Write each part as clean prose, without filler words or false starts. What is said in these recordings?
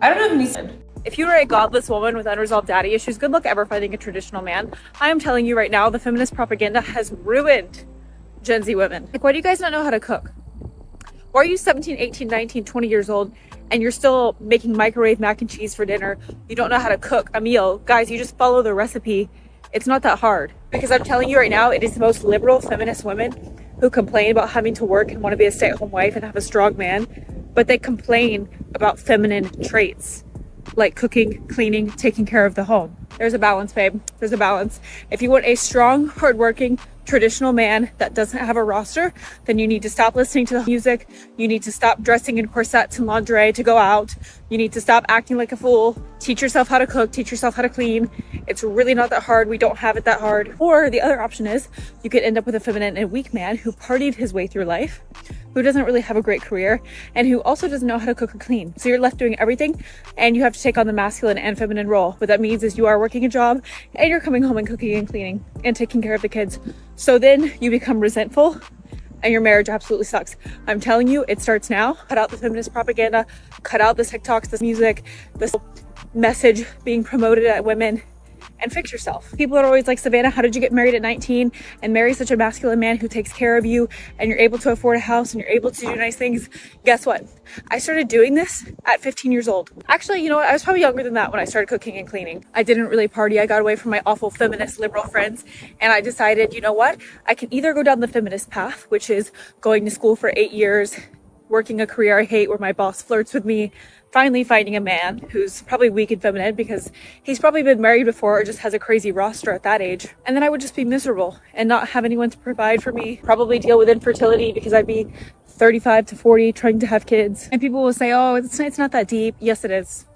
I don't know who needs to. If you are a godless woman with unresolved daddy issues, good luck ever finding a traditional man. I am telling you right now, the feminist propaganda has ruined Gen Z women. Like, why do you guys not know how to cook? Why are you 17, 18, 19, 20 years old and you're still making microwave mac and cheese for dinner? You don't know how to cook a meal. Guys, you just follow the recipe. It's not that hard. Because I'm telling you right now, it is the most liberal feminist women who complain about having to work and want to be a stay-at-home wife and have a strong man, but they complain about feminine traits like cooking, cleaning, taking care of the home. There's a balance, babe. There's a balance. If you want a strong, hardworking, traditional man that doesn't have a roster, then you need to stop listening to the music. You need to stop dressing in corsets and lingerie to go out. You need to stop acting like a fool. Teach yourself how to cook. Teach yourself how to clean. It's really not that hard. We don't have it that hard. Or the other option is you could end up with a feminine and weak man who partied his way through life, who doesn't really have a great career, and who also doesn't know how to cook or clean. So you're left doing everything, and you have to take on the masculine and feminine role. What that means is you are working a job, and you're coming home and cooking and cleaning and taking care of the kids. So then you become resentful, and your marriage absolutely sucks. I'm telling you, it starts now. Cut out the feminist propaganda, cut out the TikToks, this music, this message being promoted at women, and fix yourself. People are always like, Savanna, how did you get married at 19 and marry such a masculine man who takes care of you and you're able to afford a house and you're able to do nice things? Guess what? I started doing this at 15 years old. Actually, you know what? I was probably younger than that when I started cooking and cleaning. I didn't really party. I got away from my awful feminist liberal friends, and I decided, you know what? I can either go down the feminist path, which is going to school for 8 years, working a career I hate where my boss flirts with me, finally finding a man who's probably weak and feminine because he's probably been married before or just has a crazy roster at that age. And then I would just be miserable and not have anyone to provide for me, probably deal with infertility because I'd be 35 to 40 trying to have kids. And people will say, oh, it's not that deep. Yes, it is.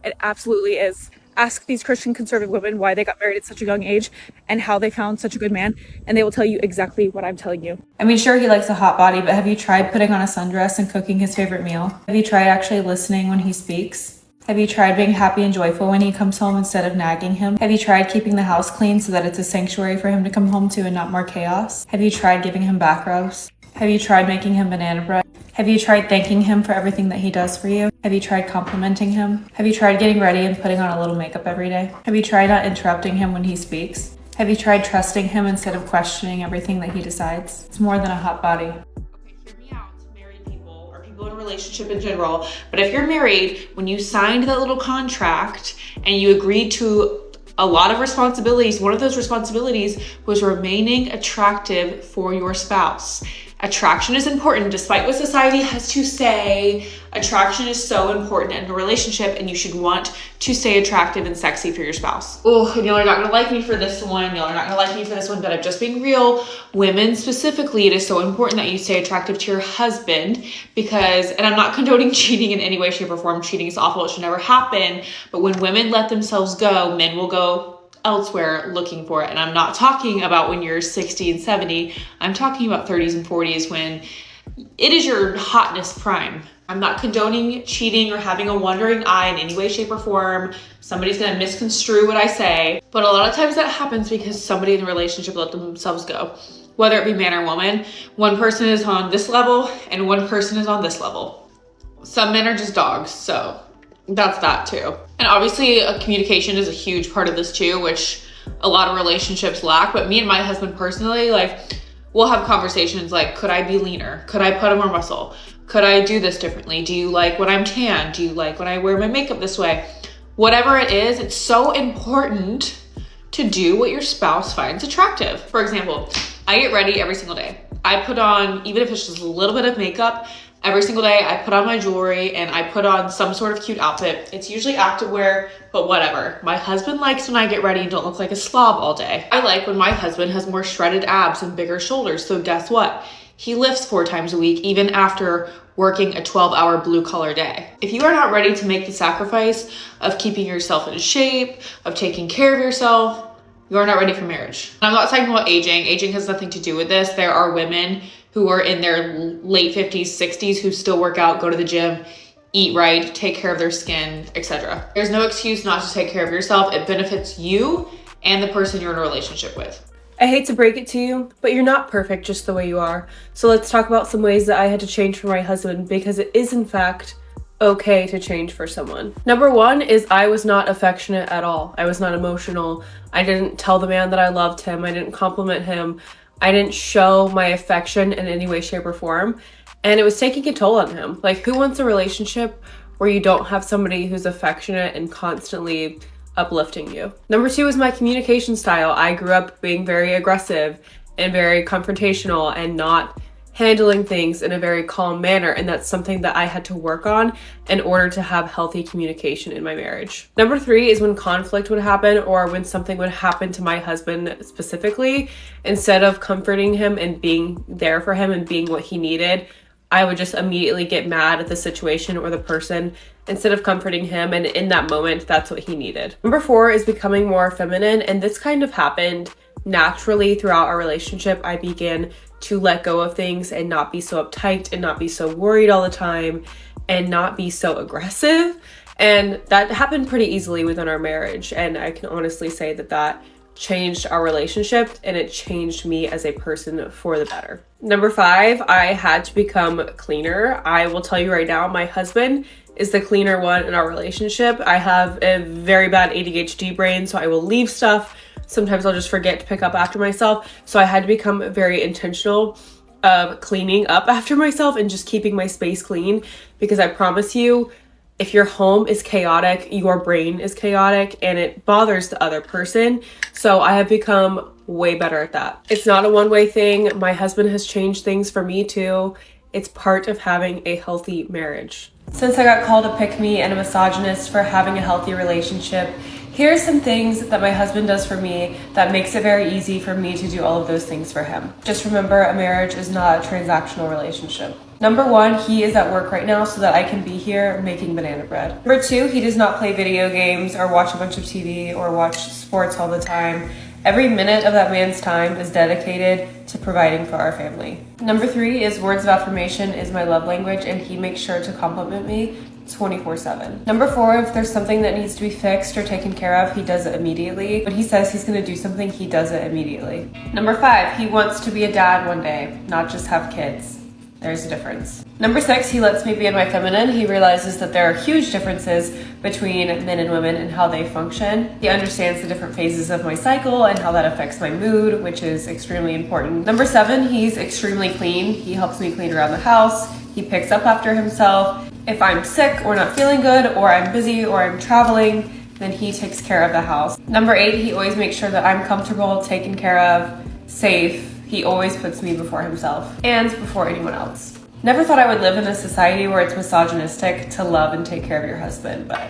It absolutely is. Ask these Christian conservative women why they got married at such a young age and how they found such a good man, and they will tell you exactly what I'm telling you. I mean, sure, he likes a hot body, but have you tried putting on a sundress and cooking his favorite meal? Have you tried actually listening when he speaks? Have you tried being happy and joyful when he comes home instead of nagging him? Have you tried keeping the house clean so that it's a sanctuary for him to come home to and not more chaos? Have you tried giving him back rubs? Have you tried making him banana bread? Have you tried thanking him for everything that he does for you? Have you tried complimenting him? Have you tried getting ready and putting on a little makeup every day? Have you tried not interrupting him when he speaks? Have you tried trusting him instead of questioning everything that he decides? It's more than a hot body. Okay, hear me out, married people or people in a relationship in general. But if you're married, when you signed that little contract and you agreed to a lot of responsibilities, one of those responsibilities was remaining attractive for your spouse. Attraction is important, despite what society has to say. Attraction is so important in a relationship, and you should want to stay attractive and sexy for your spouse. Oh, and y'all are not gonna like me for this one. Y'all are not gonna like me for this one, but I'm just being real. Women specifically, it is so important that you stay attractive to your husband because, and I'm not condoning cheating in any way, shape, or form. Cheating is awful. It should never happen. But when women let themselves go, men will go elsewhere looking for it. And I'm not talking about when you're 60 and 70. I'm talking about 30s and 40s when it is your hotness prime. I'm not condoning cheating or having a wandering eye in any way, shape, or form. Somebody's gonna misconstrue what I say. But a lot of times that happens because somebody in the relationship let themselves go. Whether it be man or woman, one person is on this level and one person is on this level. Some men are just dogs, so that's that too. And obviously communication is a huge part of this too, which a lot of relationships lack. But me and my husband personally, like, we'll have conversations like, could I be leaner? Could I put on more muscle? Could I do this differently? Do you like when I'm tan? Do you like when I wear my makeup this way? Whatever it is, it's so important to do what your spouse finds attractive. For example, I get ready every single day. I put on, even if it's just a little bit of makeup, every single day I put on my jewelry and I put on some sort of cute outfit. It's usually activewear, but whatever. My husband likes when I get ready and don't look like a slob all day. I like when my husband has more shredded abs and bigger shoulders. So guess what? He lifts 4 times a week, even after working a 12-hour blue-collar day. If you are not ready to make the sacrifice of keeping yourself in shape, of taking care of yourself, you are not ready for marriage. And I'm not talking about aging. Aging has nothing to do with this. There are women who are in their late 50s, 60s who still work out, go to the gym, eat right, take care of their skin, etc. There's no excuse not to take care of yourself. It benefits you and the person you're in a relationship with. I hate to break it to you, but you're not perfect just the way you are. So let's talk about some ways that I had to change for my husband, because it is in fact okay to change for someone. Number one is I was not affectionate at all. I was not emotional. I didn't tell the man that I loved him. I didn't compliment him. I didn't show my affection in any way, shape, or form. And it was taking a toll on him. Like, who wants a relationship where you don't have somebody who's affectionate and constantly uplifting you? Number two is my communication style. I grew up being very aggressive and very confrontational and not handling things in a very calm manner, and that's something that I had to work on in order to have healthy communication in my marriage. Number three is when conflict would happen or when something would happen to my husband specifically, instead of comforting him and being there for him and being what he needed, I would just immediately get mad at the situation or the person instead of comforting him, and in that moment, that's what he needed. Number four is becoming more feminine, and this kind of happened naturally throughout our relationship. I began to let go of things and not be so uptight and not be so worried all the time and not be so aggressive. And that happened pretty easily within our marriage. And I can honestly say that that changed our relationship and it changed me as a person for the better. Number five, I had to become cleaner. I will tell you right now, my husband is the cleaner one in our relationship. I have a very bad ADHD brain, so I will leave stuff. Sometimes I'll just forget to pick up after myself. So I had to become very intentional of cleaning up after myself and just keeping my space clean, because I promise you, if your home is chaotic, your brain is chaotic and it bothers the other person. So I have become way better at that. It's not a one-way thing. My husband has changed things for me too. It's part of having a healthy marriage. Since I got called a pick-me and a misogynist for having a healthy relationship, here are some things that my husband does for me that makes it very easy for me to do all of those things for him. Just remember, a marriage is not a transactional relationship. Number one, he is at work right now so that I can be here making banana bread. Number two, he does not play video games or watch a bunch of TV or watch sports all the time. Every minute of that man's time is dedicated to providing for our family. Number three is words of affirmation is my love language, and he makes sure to compliment me 24/7. Number four, if there's something that needs to be fixed or taken care of, he does it immediately. When he says he's gonna do something, he does it immediately. Number five, he wants to be a dad one day, not just have kids. There's a difference. Number six, he lets me be in my feminine. He realizes that there are huge differences between men and women and how they function. He understands the different phases of my cycle and how that affects my mood, which is extremely important. Number seven, he's extremely clean. He helps me clean around the house. He picks up after himself. If I'm sick or not feeling good or I'm busy or I'm traveling, then he takes care of the house. Number eight, he always makes sure that I'm comfortable, taken care of, safe. He always puts me before himself and before anyone else. Never thought I would live in a society where it's misogynistic to love and take care of your husband, but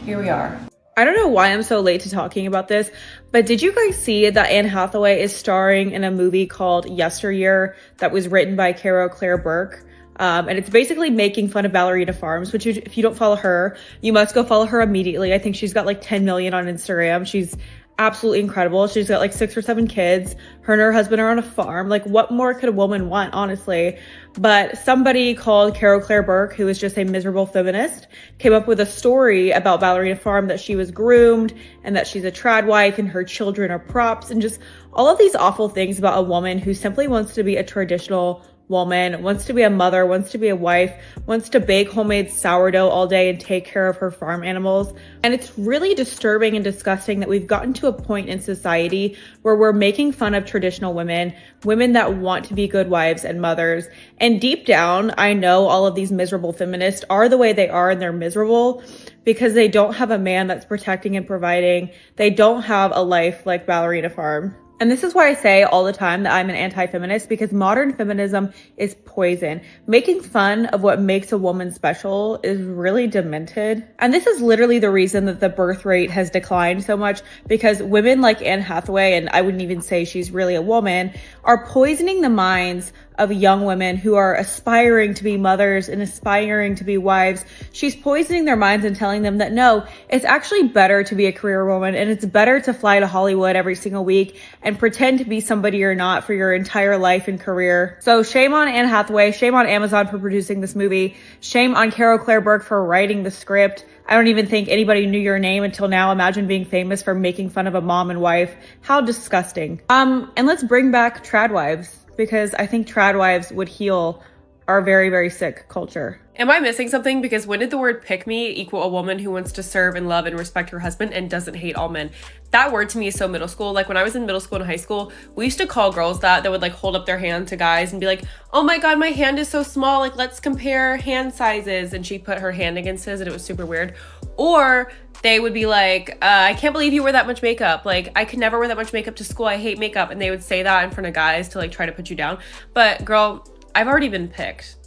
here we are. I don't know why I'm so late to talking about this, but did you guys see that Anne Hathaway is starring in a movie called Yesteryear that was written by Claire Burke? And it's basically making fun of Ballerina Farms, which if you don't follow her, you must go follow her immediately. I think she's got like 10 million on Instagram. She's absolutely incredible. She's got like 6 or 7 kids. Her and her husband are on a farm. Like, what more could a woman want, honestly? But somebody called Claire Burke, who is just a miserable feminist, came up with a story about Ballerina Farm, that she was groomed and that she's a trad wife and her children are props, and just all of these awful things about a woman who simply wants to be a traditional woman, wants to be a mother, wants to be a wife, wants to bake homemade sourdough all day and take care of her farm animals. And it's really disturbing and disgusting that we've gotten to a point in society where we're making fun of traditional women, women that want to be good wives and mothers. And deep down, I know all of these miserable feminists are the way they are, and they're miserable because they don't have a man that's protecting and providing. They don't have a life like Ballerina Farm. And this is why I say all the time that I'm an anti-feminist, because modern feminism is poison. Making fun of what makes a woman special is really demented. And this is literally the reason that the birth rate has declined so much, because women like Anne Hathaway, and I wouldn't even say she's really a woman, are poisoning the minds of young women who are aspiring to be mothers and aspiring to be wives. She's poisoning their minds and telling them that no, it's actually better to be a career woman, and it's better to fly to Hollywood every single week and pretend to be somebody you're not for your entire life and career. So shame on Anne Hathaway, shame on Amazon for producing this movie, shame on Claire Burke for writing the script. I don't even think anybody knew your name until now. Imagine being famous for making fun of a mom and wife. How disgusting. And let's bring back trad wives, because I think trad wives would heal our very, very sick culture. Am I missing something? Because when did the word pick me equal a woman who wants to serve and love and respect her husband and doesn't hate all men? That word to me is so middle school. Like when I was in middle school and high school, we used to call girls that would like hold up their hand to guys and be like, oh my God, my hand is so small. Like let's compare hand sizes. And she put her hand against his and it was super weird. Or they would be like, I can't believe you wear that much makeup. Like I could never wear that much makeup to school. I hate makeup. And they would say that in front of guys to like try to put you down. But girl, I've already been picked.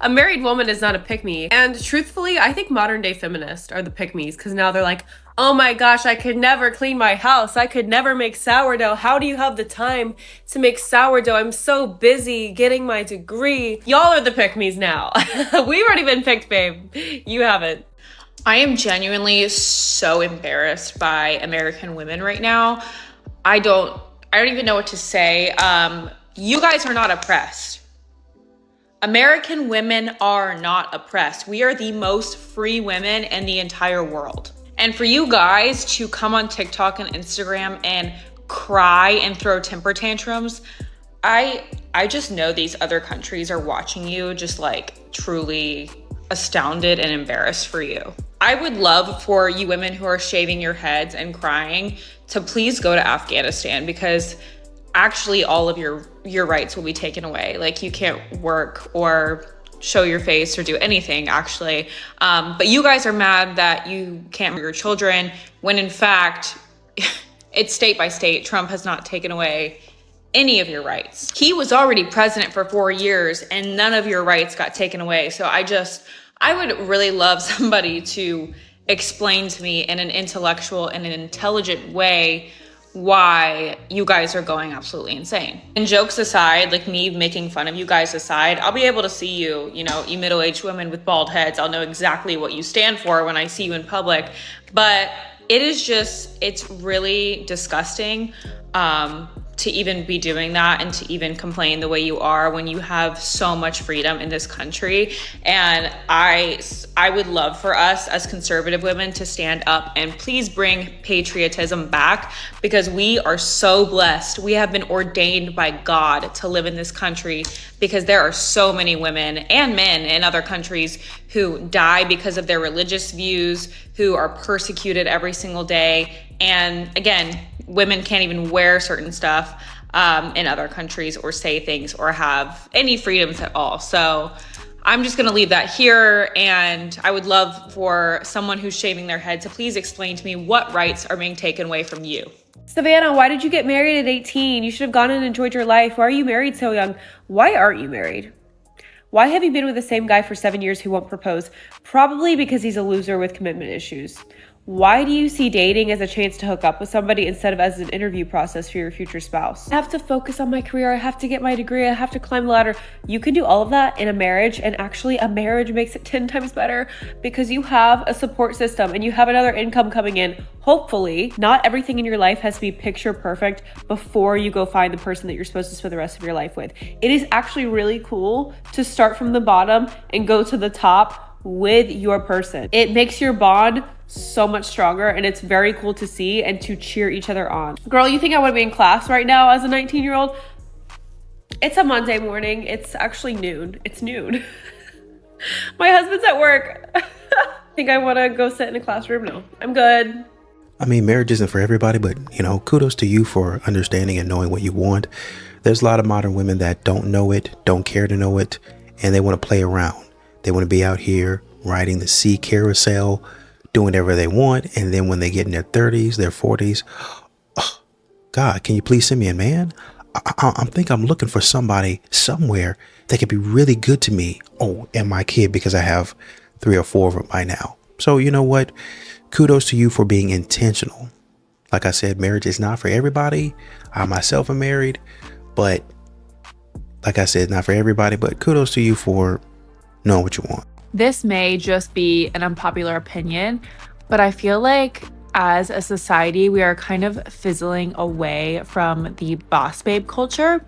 A married woman is not a pick-me. And truthfully, I think modern day feminists are the pick-me's because now they're like, oh my gosh, I could never clean my house. I could never make sourdough. How do you have the time to make sourdough? I'm so busy getting my degree. Y'all are the pick-me's now. We've already been picked, babe. You haven't. I am genuinely so embarrassed by American women right now. I don't even know what to say. You guys are not oppressed. American women are not oppressed. We are the most free women in the entire world. And for you guys to come on TikTok and Instagram and cry and throw temper tantrums, I just know these other countries are watching you just like truly astounded and embarrassed for you. I would love for you women who are shaving your heads and crying to please go to Afghanistan because actually all of your rights will be taken away. Like you can't work or show your face or do anything actually. But you guys are mad that you can't your children when in fact it's state by state. Trump has not taken away any of your rights. He was already president for 4 years and none of your rights got taken away. So I would really love somebody to explain to me in an intellectual and an intelligent way why you guys are going absolutely insane. And jokes aside, like me making fun of you guys aside, I'll be able to see you, you middle-aged women with bald heads. I'll know exactly what you stand for when I see you in public. But it's really disgusting to even be doing that and to even complain the way you are when you have so much freedom in this country. And I would love for us as conservative women to stand up and please bring patriotism back because we are so blessed. We have been ordained by God to live in this country because there are so many women and men in other countries who die because of their religious views, who are persecuted every single day. And again, women can't even wear certain stuff in other countries or say things or have any freedoms at all. So I'm just going to leave that here. And I would love for someone who's shaving their head to please explain to me what rights are being taken away from you. Savannah, why did you get married at 18? You should have gone and enjoyed your life. Why are you married so young? Why aren't you married? Why have you been with the same guy for 7 years who won't propose? Probably because he's a loser with commitment issues. Why do you see dating as a chance to hook up with somebody instead of as an interview process for your future spouse? I have to focus on my career. I have to get my degree. I have to climb the ladder. You can do all of that in a marriage. And actually a marriage makes it 10 times better because you have a support system and you have another income coming in. Hopefully, not everything in your life has to be picture perfect before you go find the person that you're supposed to spend the rest of your life with. It is actually really cool to start from the bottom and go to the top with your person. It makes your bond so much stronger and it's very cool to see and to cheer each other on. Girl, you think I want to be in class right now as a 19-year-old? It's a Monday morning. It's actually noon. It's noon. My husband's at work. Think I want to go sit in a classroom? No, I'm good. I mean, marriage isn't for everybody, but kudos to you for understanding and knowing what you want. There's a lot of modern women that don't know it, don't care to know it, and they want to play around. They want to be out here riding the sea carousel, doing whatever they want. And then when they get in their 30s, their 40s, oh, God, can you please send me a man? I think I'm looking for somebody somewhere that could be really good to me. Oh, and my kid, because I have 3 or 4 of them by now. So you know what? Kudos to you for being intentional. Like I said, marriage is not for everybody. I myself am married, but like I said, not for everybody, but kudos to you for knowing what you want. This may just be an unpopular opinion, but I feel like as a society, we are kind of fizzling away from the boss babe culture.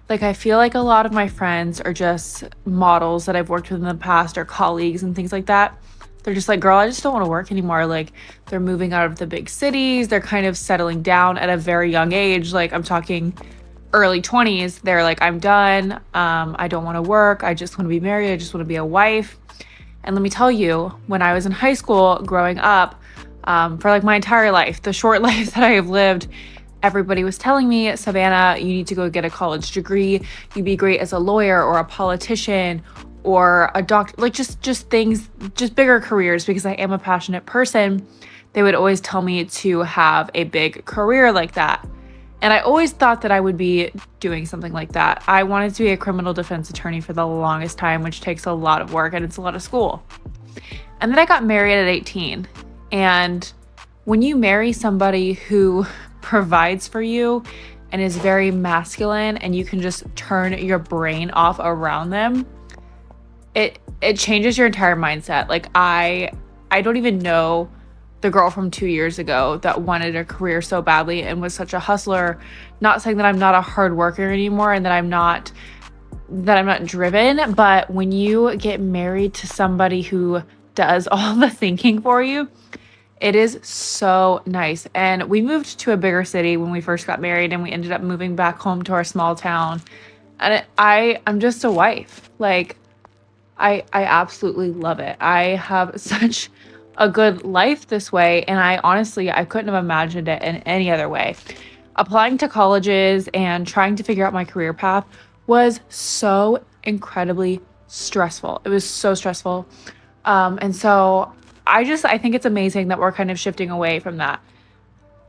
Like, I feel like a lot of my friends are just models that I've worked with in the past or colleagues and things like that. They're just like, girl, I just don't want to work anymore. Like, they're moving out of the big cities. They're kind of settling down at a very young age. Like, I'm talking early 20s, they're like, I'm done. I don't want to work. I just want to be married. I just want to be a wife. And let me tell you, when I was in high school growing up, for like my entire life, the short life that I have lived, everybody was telling me, Savanna, you need to go get a college degree. You'd be great as a lawyer or a politician or a doctor, like just things, just bigger careers, because I am a passionate person. They would always tell me to have a big career like that. And I always thought that I would be doing something like that. I wanted to be a criminal defense attorney for the longest time, which takes a lot of work and it's a lot of school. And then I got married at 18. And when you marry somebody who provides for you and is very masculine and you can just turn your brain off around them, it changes your entire mindset. Like I don't even know the girl from 2 years ago that wanted a career so badly and was such a hustler. Not saying that I'm not a hard worker anymore and that I'm not driven, but when you get married to somebody who does all the thinking for you, it is so nice. And we moved to a bigger city when we first got married, and we ended up moving back home to our small town. And I'm just a wife. Like I absolutely love it. I have such a good life this way, and I couldn't have imagined it in any other way. Applying to colleges and trying to figure out my career path was so incredibly stressful. It was so stressful. And so I think it's amazing that we're kind of shifting away from that.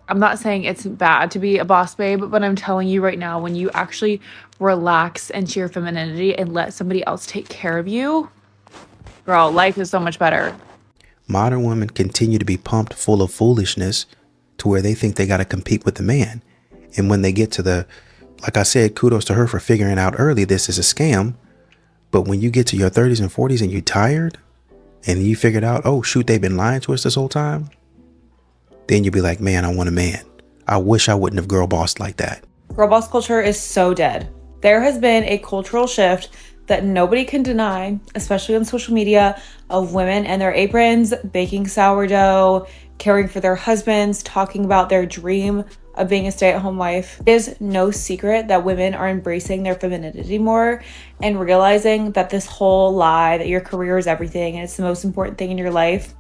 I'm not saying it's bad to be a boss babe, but I'm telling you right now, when you actually relax into your femininity and let somebody else take care of you, girl, life is so much better. Modern women continue to be pumped full of foolishness to where they think they got to compete with the man. And when they get to like I said, kudos to her for figuring out early this is a scam. But when you get to your 30s and 40s and you're tired and you figured out, oh, shoot, they've been lying to us this whole time, then you'll be like, man, I want a man. I wish I wouldn't have girl bossed like that. Girl boss culture is so dead. There has been a cultural shift that nobody can deny, especially on social media, of women and their aprons, baking sourdough, caring for their husbands, talking about their dream of being a stay-at-home wife. It is no secret that women are embracing their femininity more and realizing that this whole lie that your career is everything and it's the most important thing in your life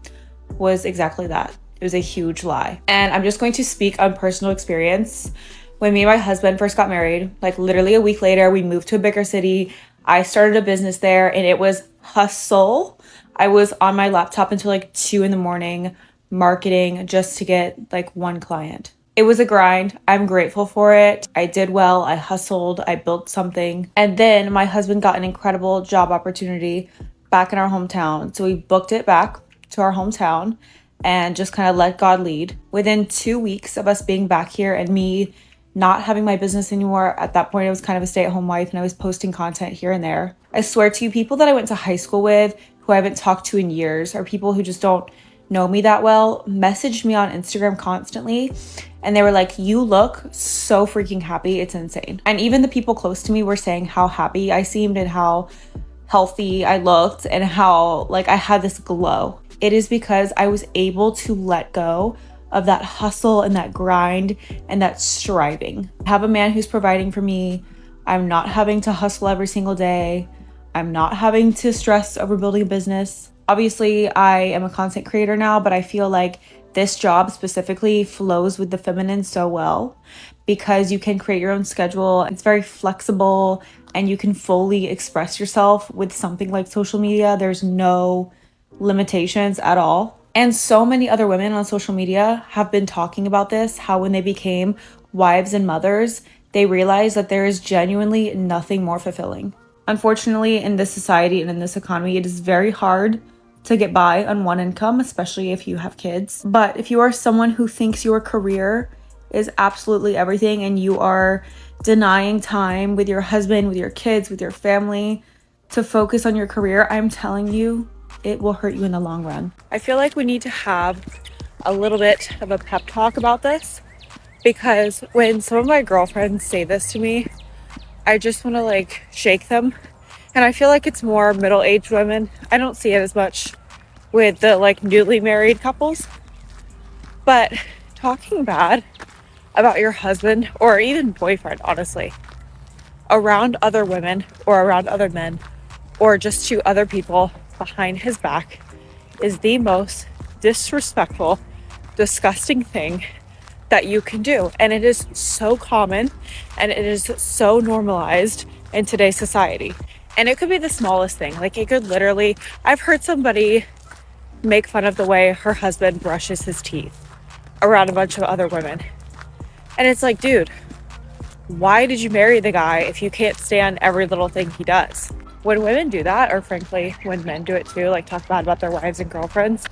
was exactly that. It was a huge lie. And I'm just going to speak on personal experience. When me and my husband first got married, like literally a week later, we moved to a bigger city. I started a business there and it was hustle. I was on my laptop until like 2 a.m. marketing just to get like one client. It was a grind. I'm grateful for it. I did well. I hustled. I built something. And then my husband got an incredible job opportunity back in our hometown. So we booked it back to our hometown and just kind of let God lead. Within 2 weeks of us being back here and me not having my business anymore, at that point I was kind of a stay-at-home wife and I was posting content here and there. I swear to you, people that I went to high school with who I haven't talked to in years, or people who just don't know me that well, messaged me on Instagram constantly and they were like, you look so freaking happy, it's insane. And even the people close to me were saying how happy I seemed and how healthy I looked and how like I had this glow. It is because I was able to let go of that hustle and that grind and that striving. I have a man who's providing for me. I'm not having to hustle every single day. I'm not having to stress over building a business. Obviously, I am a content creator now, but I feel like this job specifically flows with the feminine so well because you can create your own schedule. It's very flexible and you can fully express yourself with something like social media. There's no limitations at all. And so many other women on social media have been talking about this, how when they became wives and mothers, they realized that there is genuinely nothing more fulfilling. Unfortunately, in this society and in this economy, it is very hard to get by on one income, especially if you have kids. But if you are someone who thinks your career is absolutely everything and you are denying time with your husband, with your kids, with your family to focus on your career, I'm telling you, it will hurt you in the long run. I feel like we need to have a little bit of a pep talk about this because when some of my girlfriends say this to me, I just want to like shake them. And I feel like it's more middle-aged women. I don't see it as much with the like newly married couples. But talking bad about your husband or even boyfriend, honestly, around other women or around other men or just to other people behind his back is the most disrespectful, disgusting thing that you can do. And it is so common and it is so normalized in today's society. And it could be the smallest thing. Like it could literally, I've heard somebody make fun of the way her husband brushes his teeth around a bunch of other women. And it's like, dude, why did you marry the guy if you can't stand every little thing he does? When women do that, or frankly, when men do it too, like talk bad about their wives and girlfriends,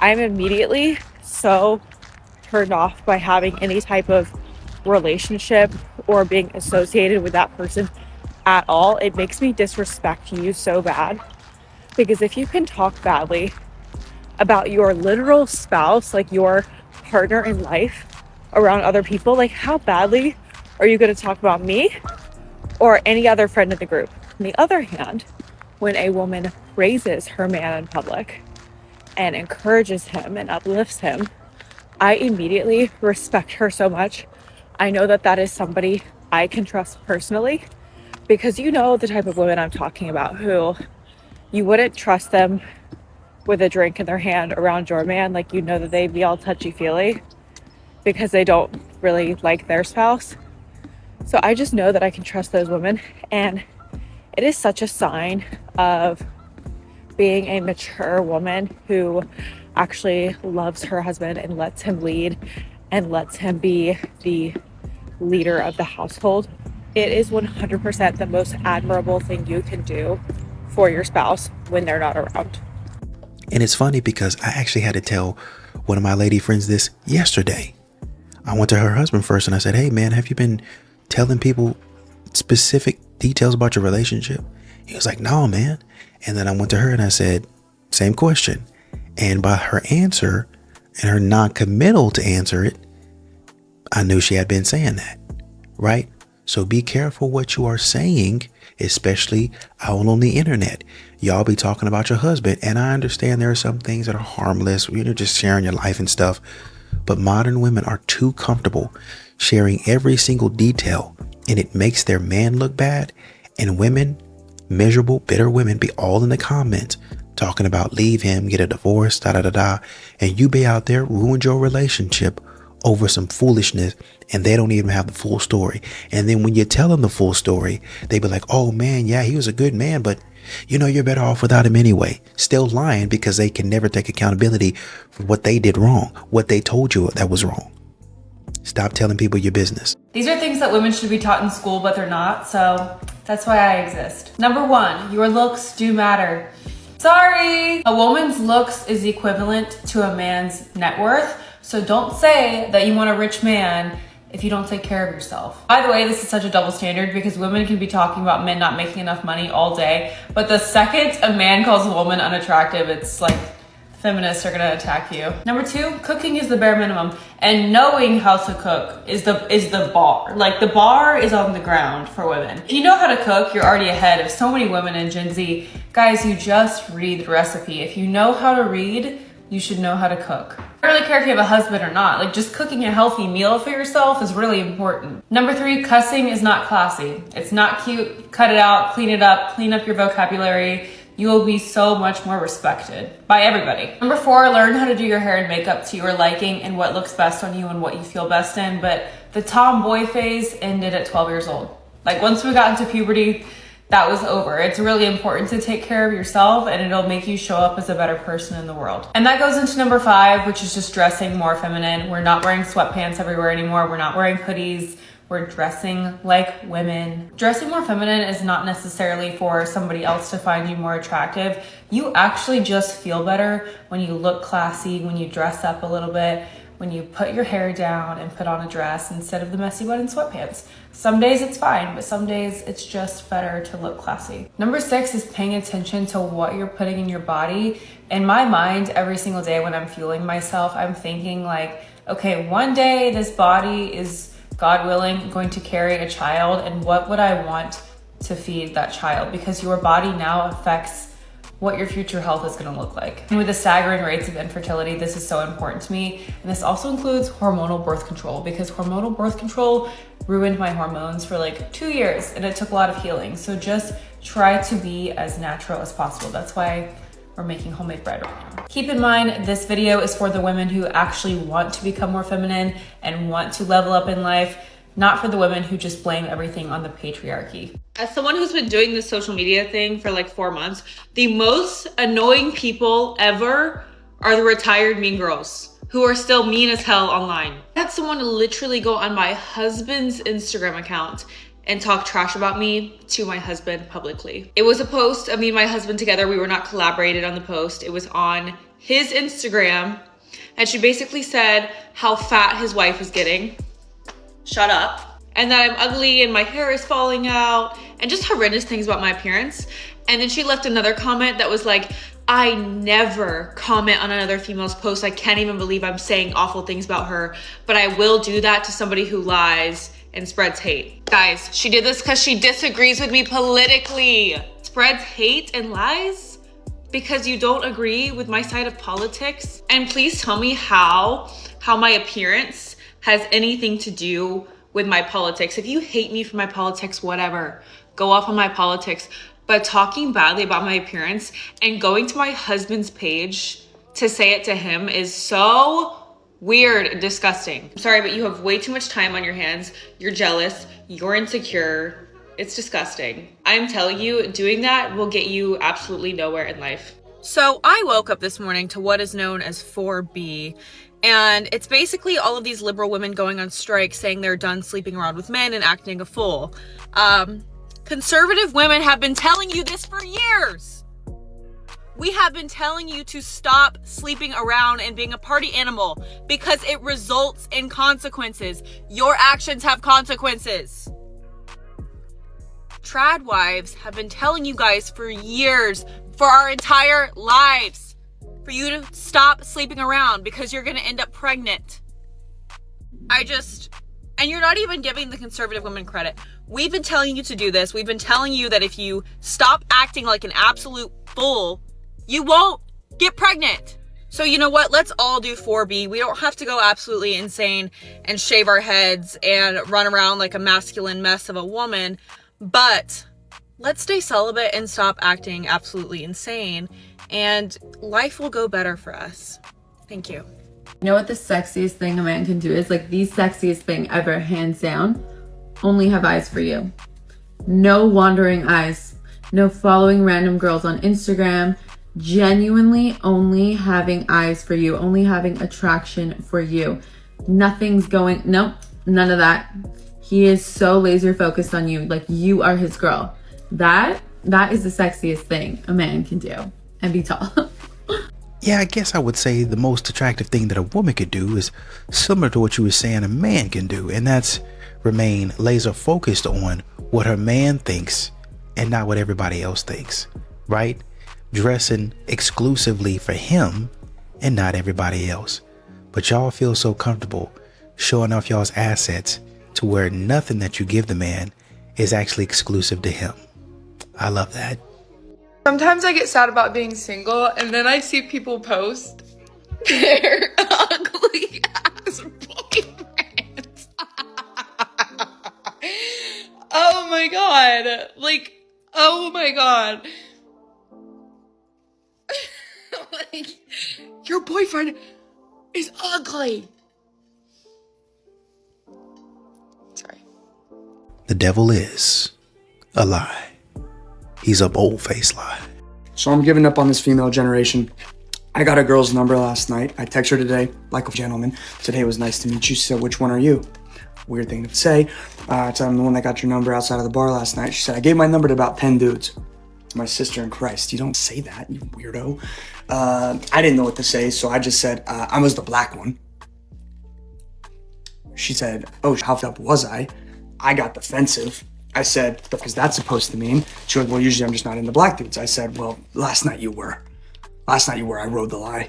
I'm immediately so turned off by having any type of relationship or being associated with that person at all. It makes me disrespect you so bad, because if you can talk badly about your literal spouse, like your partner in life, around other people, like how badly are you going to talk about me or any other friend in the group? On the other hand, when a woman praises her man in public and encourages him and uplifts him, I immediately respect her so much. I know that that is somebody I can trust personally, because you know the type of women I'm talking about, who you wouldn't trust them with a drink in their hand around your man. Like, you know that they'd be all touchy-feely because they don't really like their spouse. So I just know that I can trust those women, and it is such a sign of being a mature woman who actually loves her husband and lets him lead and lets him be the leader of the household. It is 100% the most admirable thing you can do for your spouse when they're not around. And it's funny because I actually had to tell one of my lady friends this yesterday. I went to her husband first and I said, hey man, have you been telling people specific details about your relationship? He was like, no, man. And then I went to her and I said, same question. And by her answer and her non-committal to answer it, I knew she had been saying that, right? So be careful what you are saying, especially out on the internet. Y'all be talking about your husband, and I understand there are some things that are harmless, you're just sharing your life and stuff, but modern women are too comfortable sharing every single detail, and it makes their man look bad. And women, miserable, bitter women, be all in the comments talking about leave him, get a divorce, and you be out there ruined your relationship over some foolishness, and they don't even have the full story. And then when you tell them the full story, they be like, oh man, yeah, he was a good man, but you know, you're better off without him anyway. Still lying, because they can never take accountability for what they did wrong, what they told you that was wrong. Stop telling people your business. These are things that women should be taught in school, but they're not. So that's why I exist. Number one, your looks do matter. Sorry. A woman's looks is equivalent to a man's net worth. So don't say that you want a rich man if you don't take care of yourself. By the way, this is such a double standard, because women can be talking about men not making enough money all day, but the second a man calls a woman unattractive, it's like feminists are gonna attack you. Number two, cooking is the bare minimum, and knowing how to cook is the bar. Like, the bar is on the ground for women. If you know how to cook, you're already ahead of so many women in Gen Z. Guys, you just read the recipe. If you know how to read, you should know how to cook. I don't really care if you have a husband or not. Like, just cooking a healthy meal for yourself is really important. Number three, cussing is not classy. It's not cute. Cut it out, clean it up, clean up your vocabulary. You will be so much more respected by everybody. Number four, learn how to do your hair and makeup to your liking and what looks best on you and what you feel best in. But the tomboy phase ended at 12 years old. Like, once we got into puberty, that was over. It's really important to take care of yourself, and it'll make you show up as a better person in the world. And that goes into number five, which is just dressing more feminine. We're not wearing sweatpants everywhere anymore. We're not wearing hoodies. We're dressing like women. Dressing more feminine is not necessarily for somebody else to find you more attractive. You actually just feel better when you look classy, when you dress up a little bit, when you put your hair down and put on a dress instead of the messy button sweatpants. Some days it's fine, but some days it's just better to look classy. Number six is paying attention to what you're putting in your body. In my mind, every single day when I'm fueling myself, I'm thinking like, okay, one day this body is, God willing, going to carry a child, and what would I want to feed that child? Because your body now affects what your future health is going to look like. And with the staggering rates of infertility, this is so important to me. And this also includes hormonal birth control, because hormonal birth control ruined my hormones for like 2 years, and it took a lot of healing. So just try to be as natural as possible. That's why we're making homemade bread right now. Keep in mind, this video is for the women who actually want to become more feminine and want to level up in life, not for the women who just blame everything on the patriarchy. As someone who's been doing this social media thing for like 4 months, the most annoying people ever are the retired mean girls who are still mean as hell online. I had someone literally go on my husband's Instagram account and talk trash about me to my husband publicly. It was a post of me and my husband together. We were not collaborated on the post. It was on his Instagram, and she basically said how fat his wife is getting. Shut up. And that I'm ugly and my hair is falling out, and just horrendous things about my appearance. And then she left another comment that was like, I never comment on another female's post. I can't even believe I'm saying awful things about her, but I will do that to somebody who lies and spreads hate. Guys, she did this because she disagrees with me politically. Spreads hate and lies because you don't agree with my side of politics. And please tell me how my appearance has anything to do with my politics. If you hate me for my politics, whatever, go off on my politics. But talking badly about my appearance and going to my husband's page to say it to him is so weird and disgusting. I'm sorry, but you have way too much time on your hands. You're jealous, you're insecure. It's disgusting. I'm telling you, doing that will get you absolutely nowhere in life. So I woke up this morning to what is known as 4B. And it's basically all of these liberal women going on strike saying they're done sleeping around with men and acting a fool. Conservative women have been telling you this for years. We have been telling you to stop sleeping around and being a party animal because it results in consequences. Your actions have consequences. Trad wives have been telling you guys for years, for our entire lives, for you to stop sleeping around because you're going to end up pregnant. And you're not even giving the conservative women credit. We've been telling you to do this. We've been telling you that if you stop acting like an absolute fool, you won't get pregnant. So you know what? Let's all do 4B. We don't have to go absolutely insane and shave our heads and run around like a masculine mess of a woman. But let's stay celibate and stop acting absolutely insane, and life will go better for us. Thank you. You know what the sexiest thing a man can do is? Like the sexiest thing ever, hands down, only have eyes for you. No wandering eyes. No following random girls on Instagram. Genuinely only having eyes for you. Only having attraction for you. Nothing's going, nope, none of that. He is so laser focused on you. Like you are his girl. That is the sexiest thing a man can do. And be tall. Yeah, I guess I would say the most attractive thing that a woman could do is similar to what you were saying a man can do, and that's remain laser focused on what her man thinks and not what everybody else thinks, right? Dressing exclusively for him and not everybody else. But y'all feel so comfortable showing off y'all's assets to where nothing that you give the man is actually exclusive to him. I love that. Sometimes I get sad about being single, and then I see people post their ugly ass boyfriends. Oh my god. Like, oh my god. Like, your boyfriend is ugly. Sorry. The devil is a lie. He's a bold-faced lie. So I'm giving up on this female generation. I got a girl's number last night. I text her today, like a gentleman. Said, hey, it was nice to meet you. She said, which one are you? Weird thing to say. So I'm the one that got your number outside of the bar last night. She said, I gave my number to about 10 dudes. My sister in Christ, you don't say that, you weirdo. I didn't know what to say, so I just said, I was the black one. She said, oh, how up was I? I got defensive. I said, because that's supposed to mean. She went, well, usually I'm just not into black dudes. I said, well, last night you were. Last night you were. I rode the lie.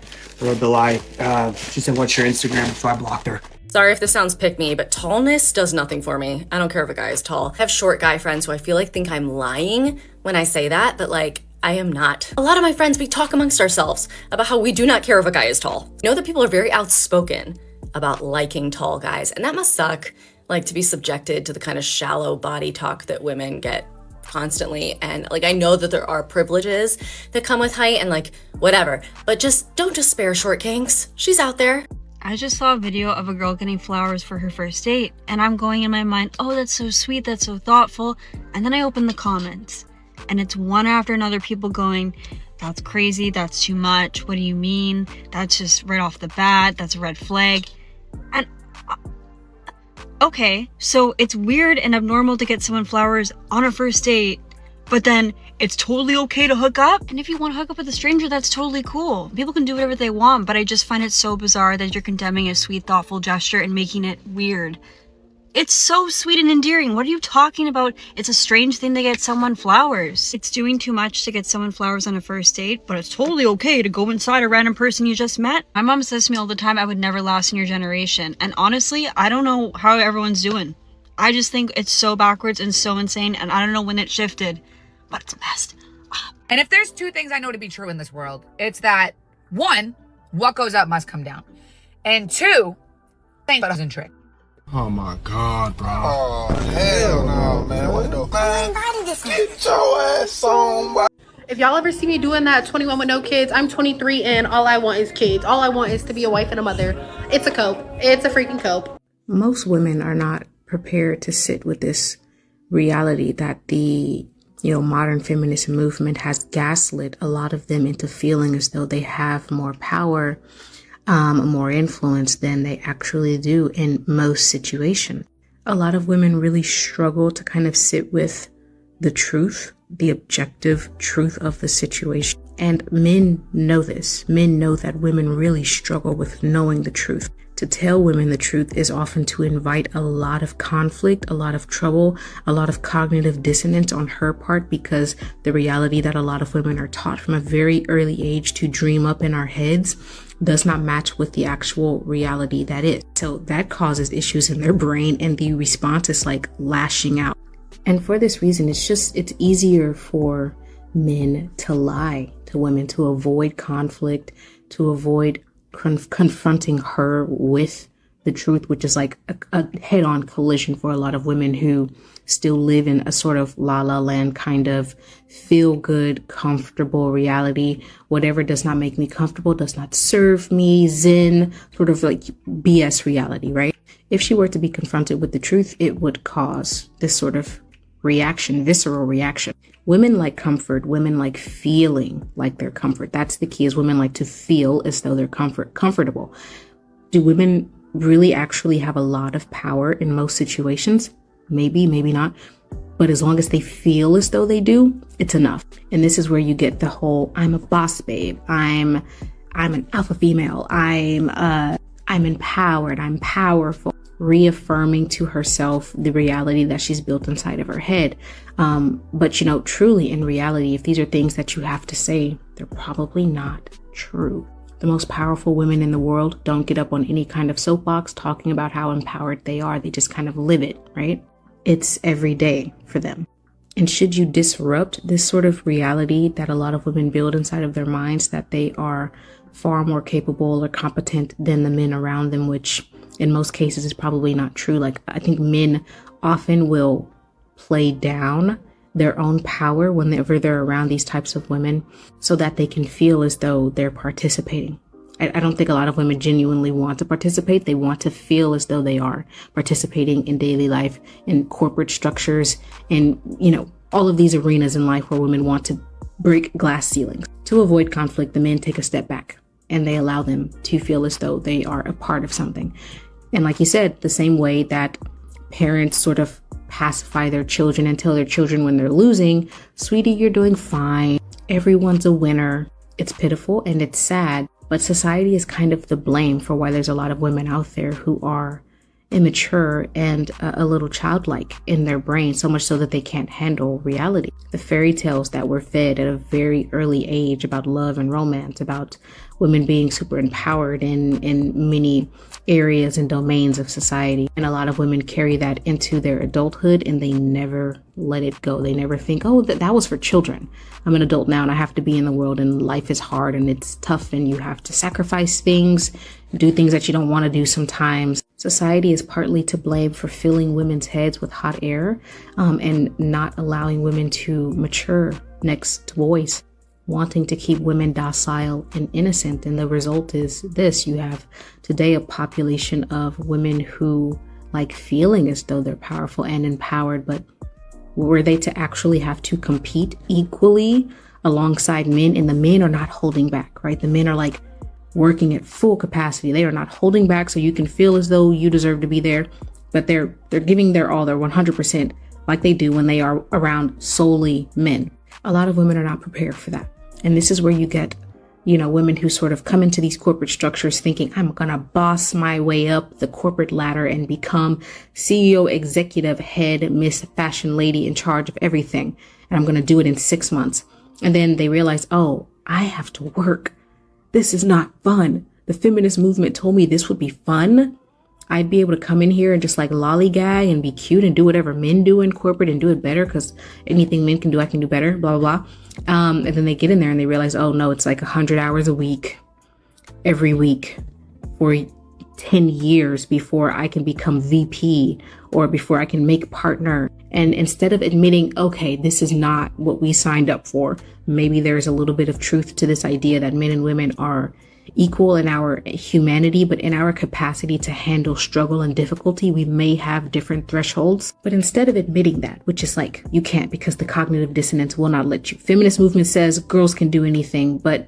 She said, what's your Instagram? So I blocked her. Sorry if this sounds pick me, but tallness does nothing for me. I don't care if a guy is tall. I have short guy friends who I feel like think I'm lying when I say that, but like, I am not. A lot of my friends, we talk amongst ourselves about how we do not care if a guy is tall. I know that people are very outspoken about liking tall guys, and that must suck. like to be subjected to the kind of shallow body talk that women get constantly. And like, I know that there are privileges that come with height and like whatever, but just don't despair, short kings. She's out there. I just saw a video of a girl getting flowers for her first date, and I'm going in my mind, oh, that's so sweet, that's so thoughtful. And then I open the comments, and it's one after another, people going, that's crazy, that's too much, what do you mean? That's just right off the bat, that's a red flag. And okay, so it's weird and abnormal to get someone flowers on a first date, but then it's totally okay to hook up. And if you want to hook up with a stranger, that's totally cool. People can do whatever they want, but I just find it so bizarre that you're condemning a sweet, thoughtful gesture and making it weird. It's so sweet and endearing. What are you talking about? It's a strange thing to get someone flowers. It's doing too much to get someone flowers on a first date, but it's totally okay to go inside a random person you just met. My mom says to me all the time, I would never last in your generation. And honestly, I don't know how everyone's doing. I just think it's so backwards and so insane, and I don't know when it shifted, but it's messed up. And if there's two things I know to be true in this world, it's that, one, what goes up must come down. And two, things doesn't trick. Oh my God, bro. Oh, hell no, man. What the fuck? Get your ass on, bro. If y'all ever see me doing that 21 with no kids, I'm 23 and all I want is kids. All I want is to be a wife and a mother. It's a cope. It's a freaking cope. Most women are not prepared to sit with this reality that the modern feminist movement has gaslit a lot of them into feeling as though they have more power, more influence than they actually do in most situations. A lot of women really struggle to kind of sit with the truth, the objective truth of the situation. And men know this. Men know that women really struggle with knowing the truth. To tell women the truth is often to invite a lot of conflict, a lot of trouble, a lot of cognitive dissonance on her part, because the reality that a lot of women are taught from a very early age to dream up in our heads does not match with the actual reality that is. So that causes issues in their brain, and the response is like lashing out. And for this reason, it's easier for men to lie to women, to avoid conflict, to avoid confronting her with the truth, which is like a head-on collision for a lot of women who still live in a sort of la la land kind of feel-good, comfortable reality. Whatever does not make me comfortable does not serve me, zen, sort of like BS reality, right? If she were to be confronted with the truth, it would cause this sort of reaction, visceral reaction. Women like comfort. Women like feeling like they're comfort. That's the key, is women like to feel as though they're comfortable. Do women really actually have a lot of power in most situations? Maybe, maybe not. But as long as they feel as though they do, it's enough. And this is where you get the whole, I'm a boss babe. I'm an alpha female. I'm empowered. I'm powerful. Reaffirming to herself the reality that she's built inside of her head. But truly in reality, if these are things that you have to say, they're probably not true. The most powerful women in the world don't get up on any kind of soapbox talking about how empowered they are. They just kind of live it, right? It's every day for them. And should you disrupt this sort of reality that a lot of women build inside of their minds, that they are far more capable or competent than the men around them, which in most cases is probably not true. Like, I think men often will play down their own power whenever they're around these types of women so that they can feel as though they're participating. I don't think a lot of women genuinely want to participate. They want to feel as though they are participating in daily life, in corporate structures, in, all of these arenas in life where women want to break glass ceilings. To avoid conflict, the men take a step back and they allow them to feel as though they are a part of something. And like you said, the same way that parents sort of pacify their children and tell their children when they're losing, sweetie, you're doing fine. Everyone's a winner. It's pitiful and it's sad, but society is kind of the blame for why there's a lot of women out there who are immature and a little childlike in their brain, so much so that they can't handle reality. The fairy tales that were fed at a very early age about love and romance, about women being super empowered in many areas and domains of society. And a lot of women carry that into their adulthood and they never let it go. They never think, oh, that was for children. I'm an adult now and I have to be in the world and life is hard and it's tough and you have to sacrifice things, do things that you don't want to do sometimes. Society is partly to blame for filling women's heads with hot air and not allowing women to mature next to boys, wanting to keep women docile and innocent. And the result is this: you have today a population of women who like feeling as though they're powerful and empowered, but were they to actually have to compete equally alongside men, and the men are not holding back, right? The men are like working at full capacity. They are not holding back, so you can feel as though you deserve to be there, but they're giving their all, their 100%, like they do when they are around solely men. A lot of women are not prepared for that. And this is where you get, women who sort of come into these corporate structures thinking, I'm gonna boss my way up the corporate ladder and become CEO, executive, head, Miss Fashion Lady in charge of everything. And I'm gonna do it in 6 months. And then they realize, oh, I have to work. This is not fun. The feminist movement told me this would be fun. I'd be able to come in here and just like lollygag and be cute and do whatever men do in corporate and do it better because anything men can do, I can do better, blah, blah, blah. And then they get in there and they realize, oh no, it's like 100 hours a week, every week for 10 years before I can become VP or before I can make partner. And instead of admitting, okay, this is not what we signed up for, maybe there's a little bit of truth to this idea that men and women are equal in our humanity, but in our capacity to handle struggle and difficulty, we may have different thresholds. But instead of admitting that, which is like, you can't because the cognitive dissonance will not let you. Feminist movement says girls can do anything, but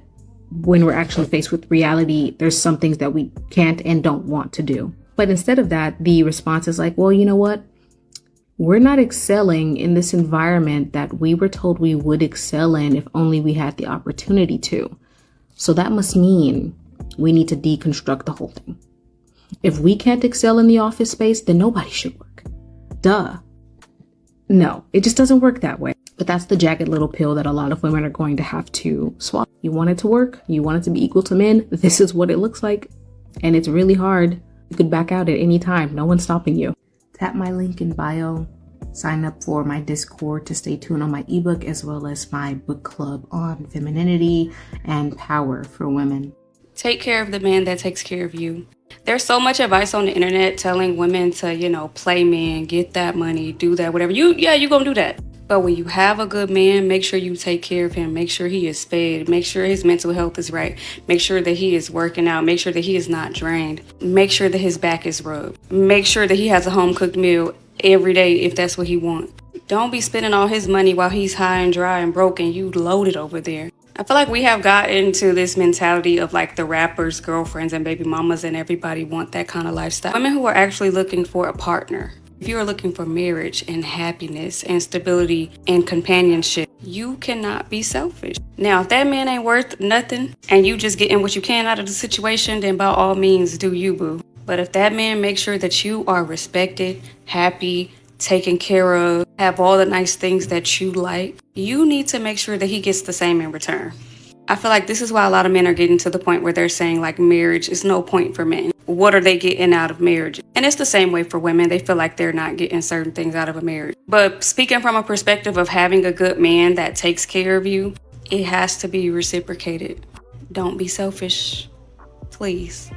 when we're actually faced with reality, there's some things that we can't and don't want to do. But instead of that, the response is like, well, you know what? We're not excelling in this environment that we were told we would excel in if only we had the opportunity to. So that must mean we need to deconstruct the whole thing. If we can't excel in the office space, then nobody should work. Duh. No, it just doesn't work that way. But that's the jagged little pill that a lot of women are going to have to swallow. You want it to work. You want it to be equal to men. This is what it looks like. And it's really hard. You could back out at any time. No one's stopping you. Tap my link in bio. Sign up for my Discord to stay tuned on my ebook as well as my book club on femininity and power for women. Take care of the man that takes care of you. There's so much advice on the internet telling women to, play men, get that money, do that, whatever. You're gonna do that. But when you have a good man, make sure you take care of him. Make sure he is fed. Make sure his mental health is right. Make sure that he is working out. Make sure that he is not drained. Make sure that his back is rubbed. Make sure that he has a home cooked meal every day if that's what he wants. Don't be spending all his money while he's high and dry and broke and you loaded over there. I feel like we have gotten to this mentality of like the rappers, girlfriends, and baby mamas, and everybody want that kind of lifestyle. Women who are actually looking for a partner. If you are looking for marriage and happiness and stability and companionship, you cannot be selfish. Now, if that man ain't worth nothing and you just getting what you can out of the situation, then by all means do you, boo. But if that man makes sure that you are respected, happy, taken care of, have all the nice things that you like, you need to make sure that he gets the same in return. I feel like this is why a lot of men are getting to the point where they're saying like marriage is no point for men. What are they getting out of marriage? And it's the same way for women. They feel like they're not getting certain things out of a marriage. But speaking from a perspective of having a good man that takes care of you, it has to be reciprocated. Don't be selfish, please.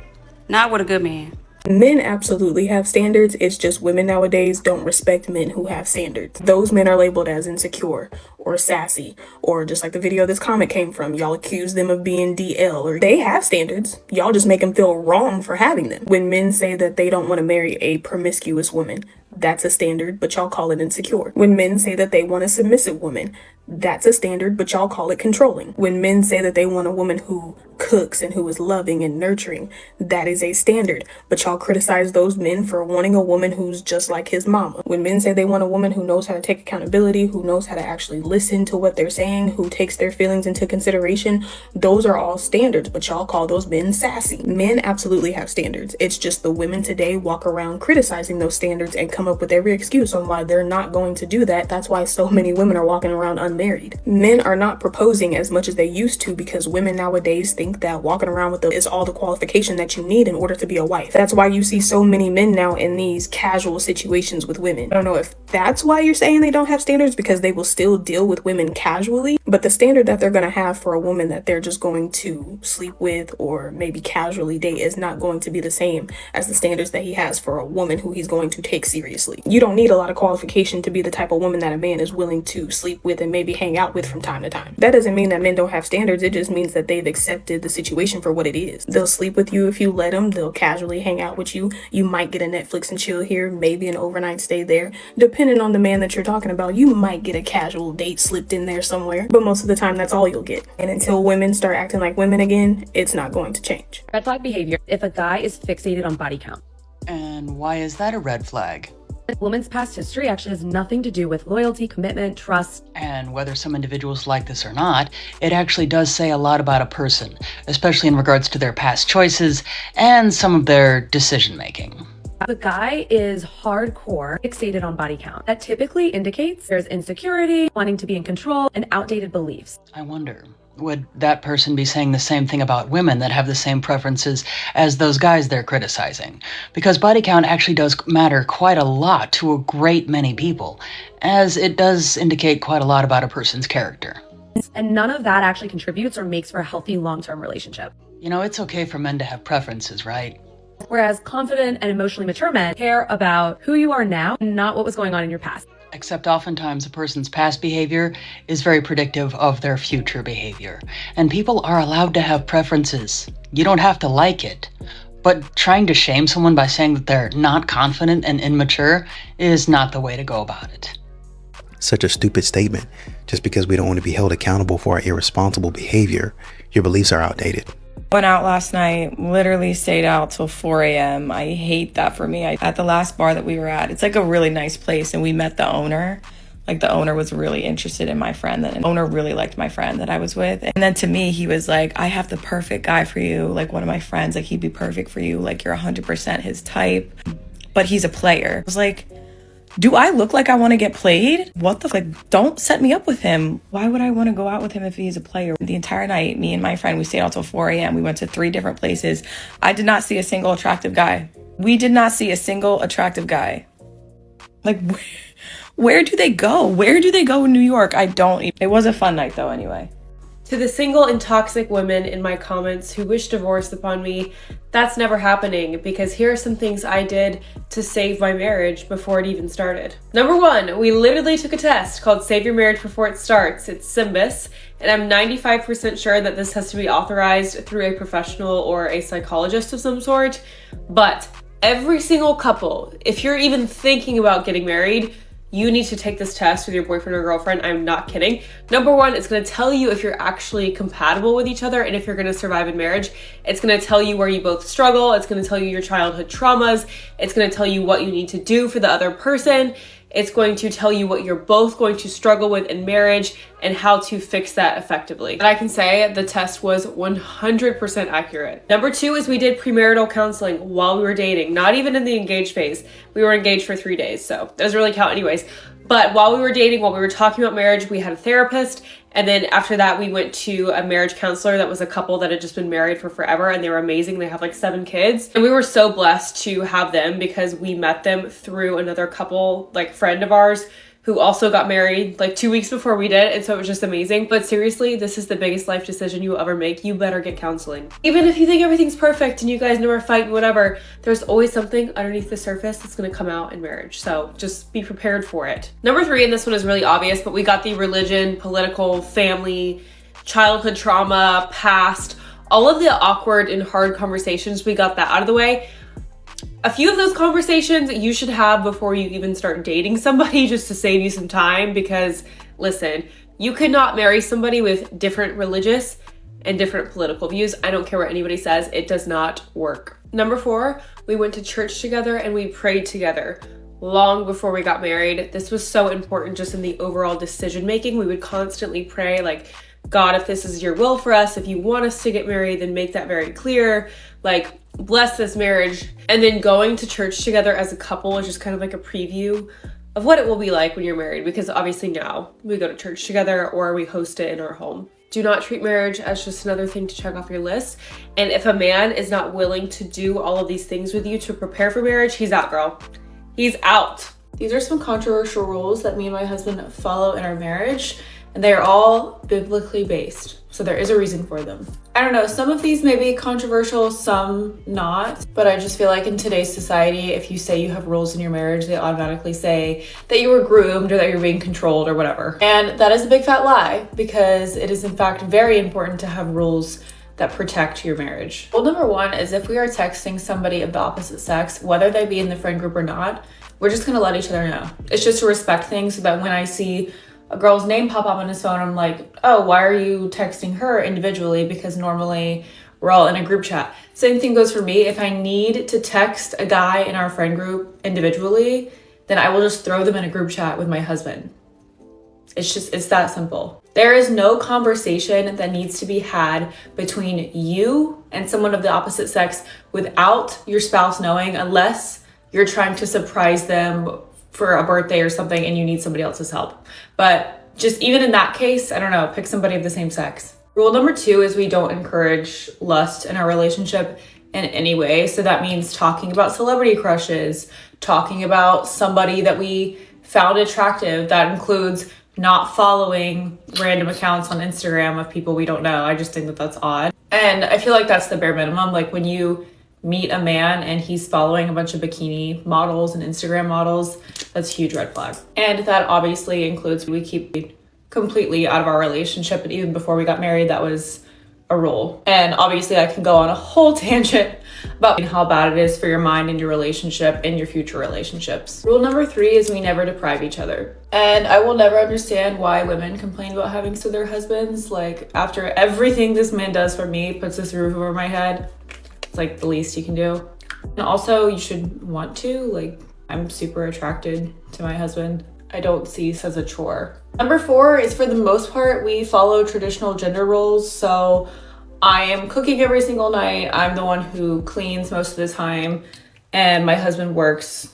Not with a good man. Men absolutely have standards. It's just women nowadays don't respect men who have standards. Those men are labeled as insecure or sassy, or just like the video this comment came from, y'all accuse them of being DL, or they have standards. Y'all just make them feel wrong for having them. When men say that they don't want to marry a promiscuous woman, that's a standard, but y'all call it insecure. When men say that they want a submissive woman, that's a standard, but y'all call it controlling. When men say that they want a woman who cooks and who is loving and nurturing, that is a standard, but y'all criticize those men for wanting a woman who's just like his mama. When men say they want a woman who knows how to take accountability, who knows how to actually listen to what they're saying, who takes their feelings into consideration, those are all standards, but y'all call those men sassy. Men absolutely have standards. It's just the women today walk around criticizing those standards and come up with every excuse on why they're not going to do that. That's why so many women are walking around unmarried. Men are not proposing as much as they used to because women nowadays think that walking around with them is all the qualification that you need in order to be a wife. That's why you see so many men now in these casual situations with women. I don't know if that's why you're saying they don't have standards, because they will still deal with women casually, but the standard that they're going to have for a woman that they're just going to sleep with or maybe casually date is not going to be the same as the standards that he has for a woman who he's going to take seriously. You don't need a lot of qualification to be the type of woman that a man is willing to sleep with and maybe hang out with from time to time. That doesn't mean that men don't have standards. It just means that they've accepted the situation for what it is. They'll sleep with you if you let them. They'll casually hang out with you. You might get a Netflix and chill here, maybe an overnight stay there. Depending on the man that you're talking about, you might get a casual date slipped in there somewhere, but most of the time that's all you'll get. And until women start acting like women again, it's not going to change. Red flag behavior if a guy is fixated on body count. And why is that a red flag? A woman's past history actually has nothing to do with loyalty, commitment, trust. And whether some individuals like this or not, it actually does say a lot about a person, especially in regards to their past choices and some of their decision making. The guy is hardcore fixated on body count. That typically indicates there's insecurity, wanting to be in control, and outdated beliefs. I wonder, would that person be saying the same thing about women that have the same preferences as those guys they're criticizing? Because body count actually does matter quite a lot to a great many people, as it does indicate quite a lot about a person's character. And none of that actually contributes or makes for a healthy long-term relationship. You know, it's okay for men to have preferences, right? Whereas confident and emotionally mature men care about who you are now, not what was going on in your past. Except oftentimes a person's past behavior is very predictive of their future behavior. And people are allowed to have preferences. You don't have to like it. But trying to shame someone by saying that they're not confident and immature is not the way to go about it. Such a stupid statement. Just because we don't want to be held accountable for our irresponsible behavior, your beliefs are outdated. Went out last night, literally stayed out till 4 a.m. I hate that for me. At the last bar that we were at, it's like a really nice place, and we met the owner. Like, the owner was really interested in my friend. The owner really liked my friend that I was with. And then to me, he was like, I have the perfect guy for you. Like, one of my friends, like, he'd be perfect for you. Like, you're 100% his type. But he's a player. I was like, do I look like I want to get played? What the like, don't set me up with him. Why would I want to go out with him if he's a player? The entire night, me and my friend, we stayed out till 4 a.m. We went to 3 different places. I did not see a single attractive guy. We did not see a single attractive guy. Like, where do they go? Where do they go in New York? It was a fun night though anyway. To the single and toxic women in my comments who wish divorce upon me, that's never happening, because here are some things I did to save my marriage before it even started. Number 1, we literally took a test called Save Your Marriage Before It Starts. It's SYMBIS, and I'm 95% sure that this has to be authorized through a professional or a psychologist of some sort. But every single couple, if you're even thinking about getting married, you need to take this test with your boyfriend or girlfriend. I'm not kidding. Number 1, it's gonna tell you if you're actually compatible with each other and if you're gonna survive in marriage. It's gonna tell you where you both struggle. It's gonna tell you your childhood traumas. It's gonna tell you what you need to do for the other person. It's going to tell you what you're both going to struggle with in marriage and how to fix that effectively. And I can say the test was 100% accurate. Number 2 is we did premarital counseling while we were dating, not even in the engaged phase. We were engaged for 3 days, so it doesn't really count anyways. But while we were dating, while we were talking about marriage, we had a therapist. And then after that, we went to a marriage counselor that was a couple that had just been married for forever, and they were amazing. They have like 7 kids. And we were so blessed to have them because we met them through another couple, like friend of ours, who also got married like 2 weeks before we did. And so it was just amazing. But seriously, this is the biggest life decision you will ever make. You better get counseling. Even if you think everything's perfect and you guys never fight and whatever, there's always something underneath the surface that's gonna come out in marriage. So just be prepared for it. Number 3, and this one is really obvious, but we got the religion, political, family, childhood trauma, past, all of the awkward and hard conversations, we got that out of the way. A few of those conversations you should have before you even start dating somebody, just to save you some time, because listen, you could not marry somebody with different religious and different political views. I don't care what anybody says, it does not work. Number 4, we went to church together and we prayed together long before we got married. This was so important just in the overall decision making. We would constantly pray like, God, if this is your will for us, if you want us to get married, then make that very clear. like bless this marriage. And then going to church together as a couple is just kind of like a preview of what it will be like when you're married, because obviously now we go to church together or we host it in our home. Do not treat marriage as just another thing to check off your list. And if a man is not willing to do all of these things with you to prepare for marriage, he's out, girl. He's out. These are some controversial rules that me and my husband follow in our marriage, and they are all biblically based. So there is a reason for them. I don't know, some of these may be controversial, some not, but I just feel like in today's society, if you say you have rules in your marriage, they automatically say that you were groomed or that you're being controlled or whatever. And that is a big fat lie, because it is in fact very important to have rules that protect your marriage. Rule number one is if we are texting somebody of the opposite sex, whether they be in the friend group or not, we're just gonna let each other know. It's just to respect things, so that when I see a girl's name pop up on his phone, I'm like, oh, why are you texting her individually? Because normally we're all in a group chat. Same thing goes for me. If I need to text a guy in our friend group individually, then I will just throw them in a group chat with my husband. It's that simple. There is no conversation that needs to be had between you and someone of the opposite sex without your spouse knowing, unless you're trying to surprise them for a birthday or something and you need somebody else's help. But just even in that case, I don't know, pick somebody of the same sex. Rule number two is we don't encourage lust in our relationship in any way. So that means talking about celebrity crushes, talking about somebody that we found attractive. That includes not following random accounts on Instagram of people we don't know. I just think that that's odd. And I feel like that's the bare minimum. Like when you meet a man and he's following a bunch of bikini models and Instagram models, that's a huge red flag. And that obviously includes we keep completely out of our relationship. And even before we got married, that was a rule. And obviously I can go on a whole tangent about how bad it is for your mind and your relationship and your future relationships. Rule number three is we never deprive each other. And I will never understand why women complain about having sex with their husbands. Like, after everything this man does for me, puts this roof over my head, it's like the least you can do. And also you should want to, like, I'm super attracted to my husband. I don't see this as a chore. Number four is, for the most part, we follow traditional gender roles. So I am cooking every single night. I'm the one who cleans most of the time. And my husband works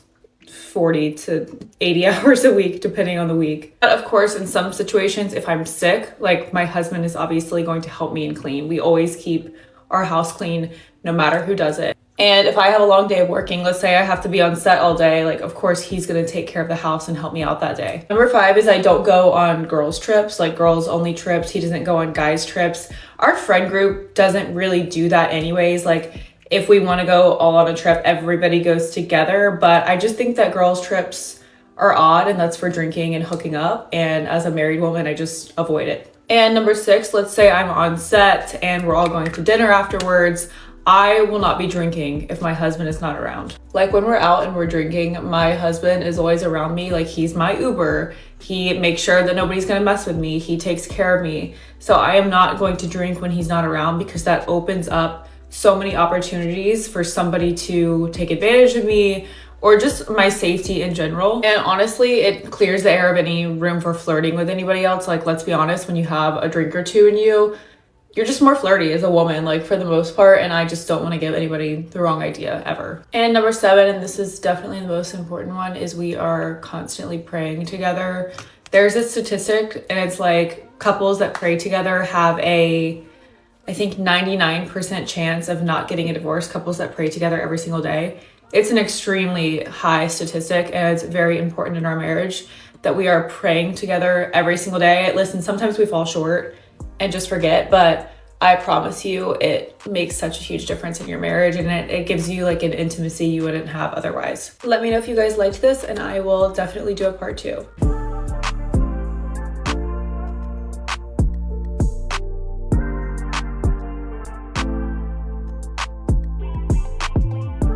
40 to 80 hours a week, depending on the week. But of course, in some situations, if I'm sick, like, my husband is obviously going to help me and clean. We always keep our house clean, no matter who does it. And if I have a long day of working, let's say I have to be on set all day, like, of course he's gonna take care of the house and help me out that day. Number five is I don't go on girls trips, like girls only trips. He doesn't go on guys trips. Our friend group doesn't really do that anyways. Like, if we wanna go all on a trip, everybody goes together. But I just think that girls trips are odd, and that's for drinking and hooking up. And as a married woman, I just avoid it. And number six, let's say I'm on set and we're all going to dinner afterwards. I will not be drinking if my husband is not around. Like, when we're out and we're drinking, my husband is always around me. Like, he's my Uber. He makes sure that nobody's gonna mess with me. He takes care of me. So I am not going to drink when he's not around, because that opens up so many opportunities for somebody to take advantage of me, or just my safety in general. And honestly, it clears the air of any room for flirting with anybody else. Like, let's be honest, when you have a drink or two in you, you're just more flirty as a woman, like, for the most part, and I just don't want to give anybody the wrong idea ever. And number seven, and this is definitely the most important one, is we are constantly praying together. There's a statistic, and it's like couples that pray together have a, I think, 99% chance of not getting a divorce. Couples that pray together every single day. It's an extremely high statistic, and it's very important in our marriage that we are praying together every single day. Listen, sometimes we fall short and just forget, but I promise you it makes such a huge difference in your marriage, and it gives you like an intimacy you wouldn't have otherwise. Let me know if you guys liked this, and I will definitely do a part 2.